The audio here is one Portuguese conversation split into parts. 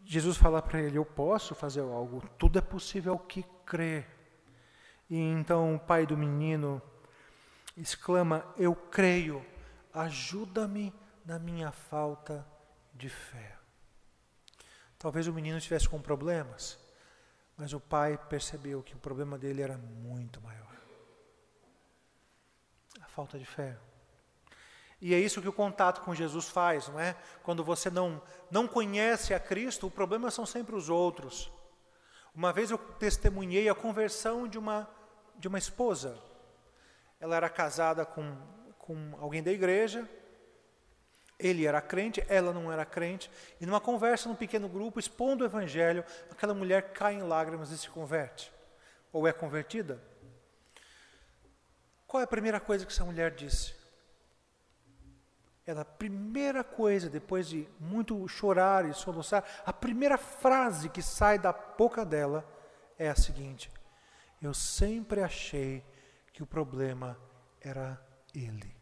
Jesus fala para ele: eu posso fazer algo, tudo é possível ao que crê. E então o pai do menino exclama: eu creio, ajuda-me na minha falta de fé. Talvez o menino estivesse com problemas, mas o pai percebeu que o problema dele era muito maior. A falta de fé. E é isso que o contato com Jesus faz, não é? Quando você não conhece a Cristo, o problema são sempre os outros. Uma vez eu testemunhei a conversão de uma esposa. Ela era casada com alguém da igreja, ele era crente, ela não era crente, e numa conversa num pequeno grupo, expondo o evangelho, aquela mulher cai em lágrimas e se converte, ou é convertida. Qual é a primeira coisa que essa mulher disse? A primeira coisa, depois de muito chorar e soluçar, a primeira frase que sai da boca dela é a seguinte: eu sempre achei que o problema era ele.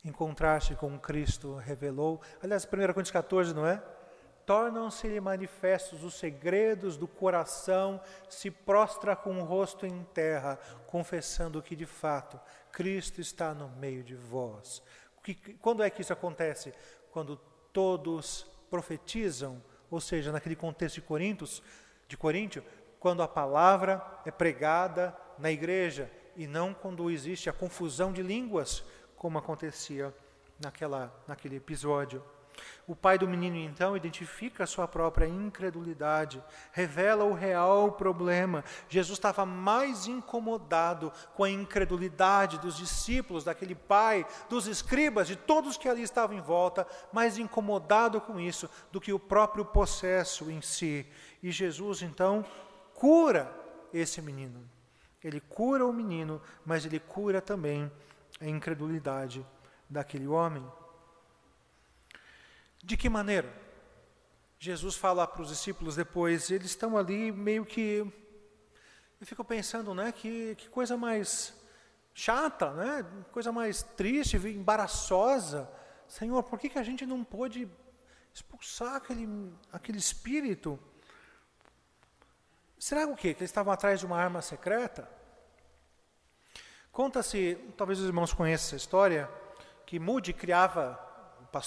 Em contraste com Cristo revelou, aliás, 1 Coríntios 14, não é? Tornam-se-lhe manifestos os segredos do coração, se prostra com o rosto em terra, confessando que de fato Cristo está no meio de vós. Quando é que isso acontece? Quando todos profetizam, ou seja, naquele contexto de Coríntio, quando a palavra é pregada na igreja e não quando existe a confusão de línguas, como acontecia naquele episódio. O pai do menino, então, identifica a sua própria incredulidade, revela o real problema. Jesus estava mais incomodado com a incredulidade dos discípulos, daquele pai, dos escribas, de todos que ali estavam em volta, mais incomodado com isso do que o próprio processo em si. E Jesus, então, cura esse menino. Ele cura o menino, mas ele cura também a incredulidade daquele homem. De que maneira? Jesus fala para os discípulos depois, eles estão ali meio que... Eu fico pensando, né, que coisa mais chata, né, coisa mais triste, embaraçosa. Senhor, por que a gente não pôde expulsar aquele espírito? Será o quê? Que eles estavam atrás de uma arma secreta? Conta-se, talvez os irmãos conheçam essa história, que Moody criava,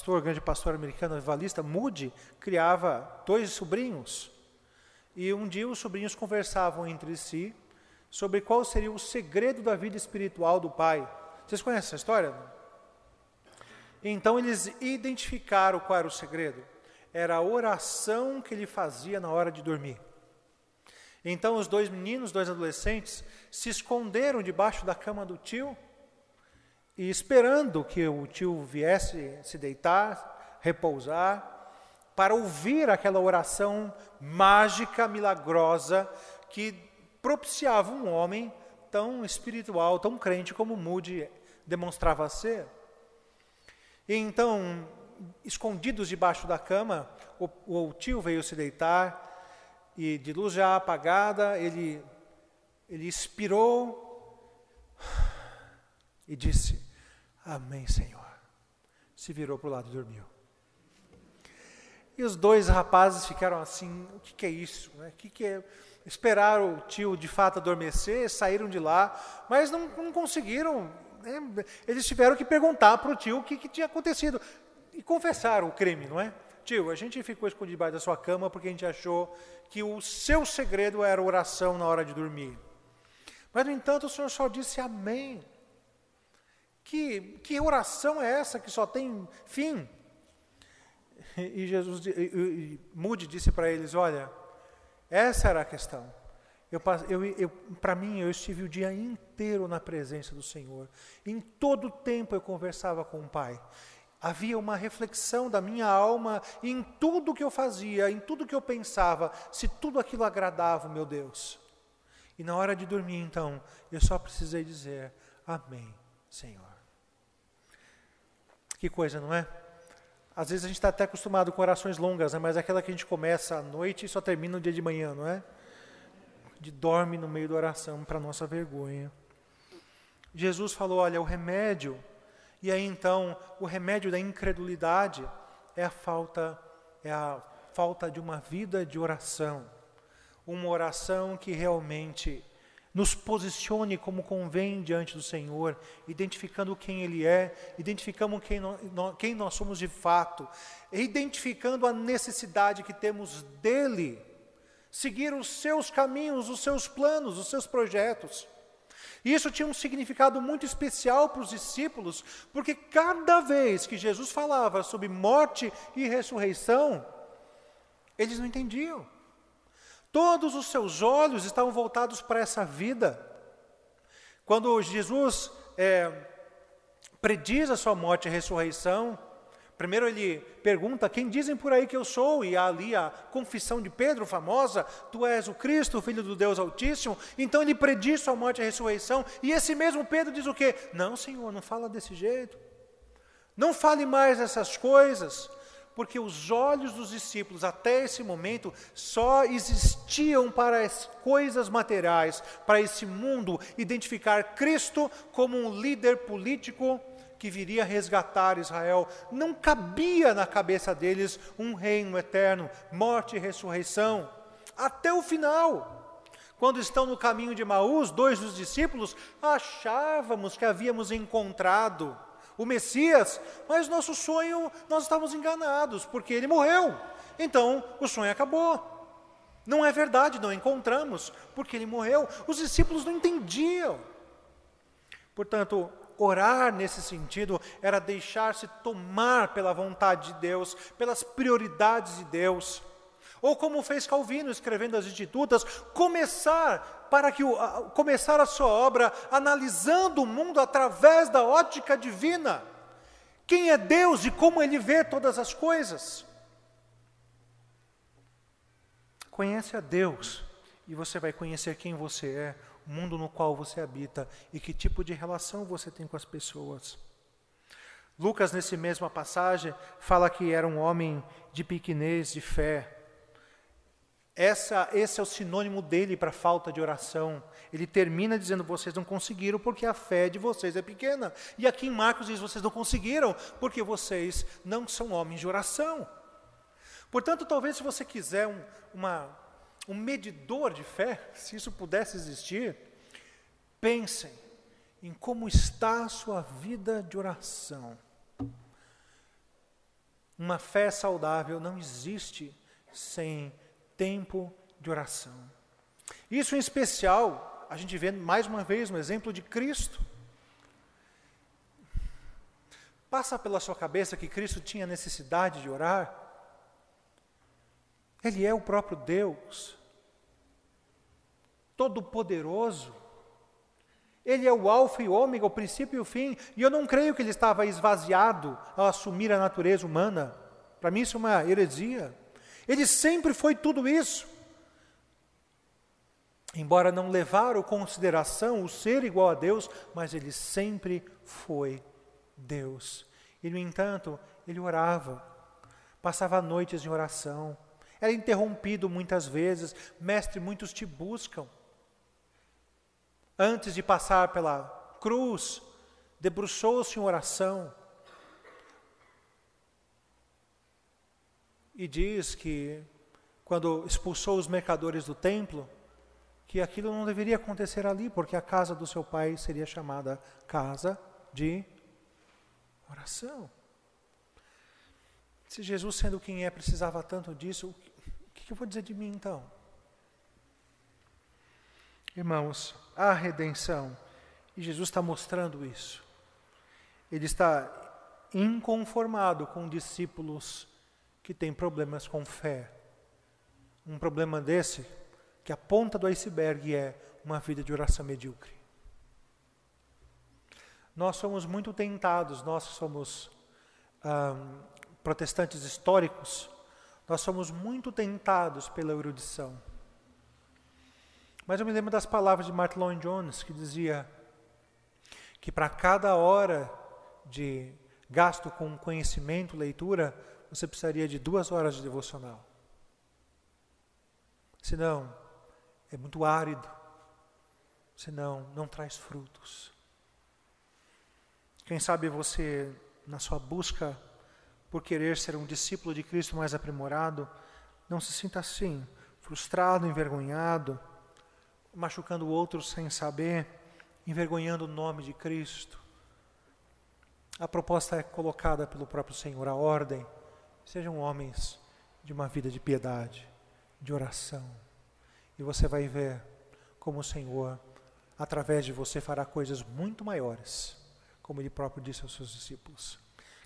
o grande pastor americano avivalista, Moody criava 2 sobrinhos. E um dia os sobrinhos conversavam entre si sobre qual seria o segredo da vida espiritual do pai. Vocês conhecem essa história? Então eles identificaram qual era o segredo. Era a oração que ele fazia na hora de dormir. Então os 2 meninos, 2 adolescentes, se esconderam debaixo da cama do tio e esperando que o tio viesse se deitar, repousar, para ouvir aquela oração mágica, milagrosa, que propiciava um homem tão espiritual, tão crente como Moody demonstrava ser. E então, escondidos debaixo da cama, o tio veio se deitar, e de luz já apagada, ele expirou e disse: amém, Senhor. Se virou para o lado e dormiu. E os 2 rapazes ficaram assim: o que é isso? Né? Esperaram o tio de fato adormecer, saíram de lá, mas não conseguiram. Né? Eles tiveram que perguntar para o tio o que tinha acontecido. E confessaram o crime, não é? Tio, a gente ficou escondido debaixo da sua cama porque a gente achou que o seu segredo era oração na hora de dormir. Mas, no entanto, o Senhor só disse amém. Que oração é essa que só tem fim? E Moody disse para eles: olha, essa era a questão. Para mim, eu estive o dia inteiro na presença do Senhor. Em todo o tempo eu conversava com o Pai. Havia uma reflexão da minha alma em tudo que eu fazia, em tudo que eu pensava, se tudo aquilo agradava o meu Deus. E na hora de dormir, então, eu só precisei dizer: amém, Senhor. Que coisa, não é? Às vezes a gente está até acostumado com orações longas, né? Mas aquela que a gente começa à noite e só termina no dia de manhã, não é? De dorme no meio da oração, para nossa vergonha. Jesus falou: olha, o remédio... E aí então, o remédio da incredulidade é a falta é a falta de uma vida de oração. Uma oração que realmente nos posicione como convém diante do Senhor, identificando quem Ele é, identificando quem nós somos de fato, identificando a necessidade que temos dEle, seguir os seus caminhos, os seus planos, os seus projetos. E isso tinha um significado muito especial para os discípulos, porque cada vez que Jesus falava sobre morte e ressurreição, eles não entendiam. Todos os seus olhos estavam voltados para essa vida. Quando Jesus prediz a sua morte e ressurreição, primeiro ele pergunta: quem dizem por aí que eu sou? E há ali a confissão de Pedro famosa: tu és o Cristo, o Filho do Deus Altíssimo. Então ele prediz sua morte e ressurreição, e esse mesmo Pedro diz o quê? Não, Senhor, não fala desse jeito. Não fale mais essas coisas. Porque os olhos dos discípulos até esse momento só existiam para as coisas materiais, para esse mundo, identificar Cristo como um líder político que viria resgatar Israel. Não cabia na cabeça deles um reino eterno, morte e ressurreição. Até o final, quando estão no caminho de Emaús, 2 dos discípulos, achávamos que havíamos encontrado o Messias, mas nosso sonho, nós estávamos enganados, porque ele morreu. Então, o sonho acabou. Não é verdade, não encontramos, porque ele morreu. Os discípulos não entendiam. Portanto, orar nesse sentido era deixar-se tomar pela vontade de Deus, pelas prioridades de Deus. Ou como fez Calvino, escrevendo as Institutas, começar a sua obra analisando o mundo através da ótica divina. Quem é Deus e como Ele vê todas as coisas. Conhece a Deus e você vai conhecer quem você é, o mundo no qual você habita e que tipo de relação você tem com as pessoas. Lucas, nessa mesma passagem, fala que era um homem de pequenez, de fé. Esse é o sinônimo dele para falta de oração. Ele termina dizendo: vocês não conseguiram porque a fé de vocês é pequena. E aqui em Marcos diz: vocês não conseguiram porque vocês não são homens de oração. Portanto, talvez se você quiser um medidor de fé, se isso pudesse existir, pensem em como está a sua vida de oração. Uma fé saudável não existe sem tempo de oração. Isso em especial, a gente vê mais uma vez no exemplo de Cristo. Passa pela sua cabeça que Cristo tinha necessidade de orar? Ele é o próprio Deus, Todo-Poderoso. Ele é o alfa e o ômega, o princípio e o fim. E eu não creio que ele estava esvaziado ao assumir a natureza humana. Para mim isso é uma heresia. Ele sempre foi tudo isso. Embora não levaram em consideração o ser igual a Deus, mas ele sempre foi Deus. E, no entanto, ele orava, passava noites em oração, era interrompido muitas vezes: mestre, muitos te buscam. Antes de passar pela cruz, debruçou-se em oração. E diz que, quando expulsou os mercadores do templo, que aquilo não deveria acontecer ali, porque a casa do seu pai seria chamada casa de oração. Se Jesus, sendo quem é, precisava tanto disso, o que eu vou dizer de mim então? Irmãos, há redenção, e Jesus está mostrando isso. Ele está inconformado com discípulos que têm problemas com fé. Um problema desse, que a ponta do iceberg é uma vida de oração medíocre. Nós somos muito tentados, nós somos protestantes históricos, nós somos muito tentados pela erudição. Mas eu me lembro das palavras de Martyn Lloyd-Jones, que dizia que para cada hora de gasto com conhecimento, leitura, você precisaria de 2 horas de devocional. Senão, é muito árido. Senão, não traz frutos. Quem sabe você, na sua busca por querer ser um discípulo de Cristo mais aprimorado, não se sinta assim, frustrado, envergonhado, machucando o outro sem saber, envergonhando o nome de Cristo. A proposta é colocada pelo próprio Senhor, a ordem. Sejam homens de uma vida de piedade, de oração. E você vai ver como o Senhor, através de você, fará coisas muito maiores, como Ele próprio disse aos seus discípulos.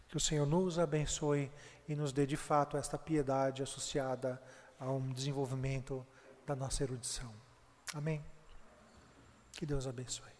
Que o Senhor nos abençoe e nos dê de fato esta piedade associada a um desenvolvimento da nossa erudição. Amém? Que Deus abençoe.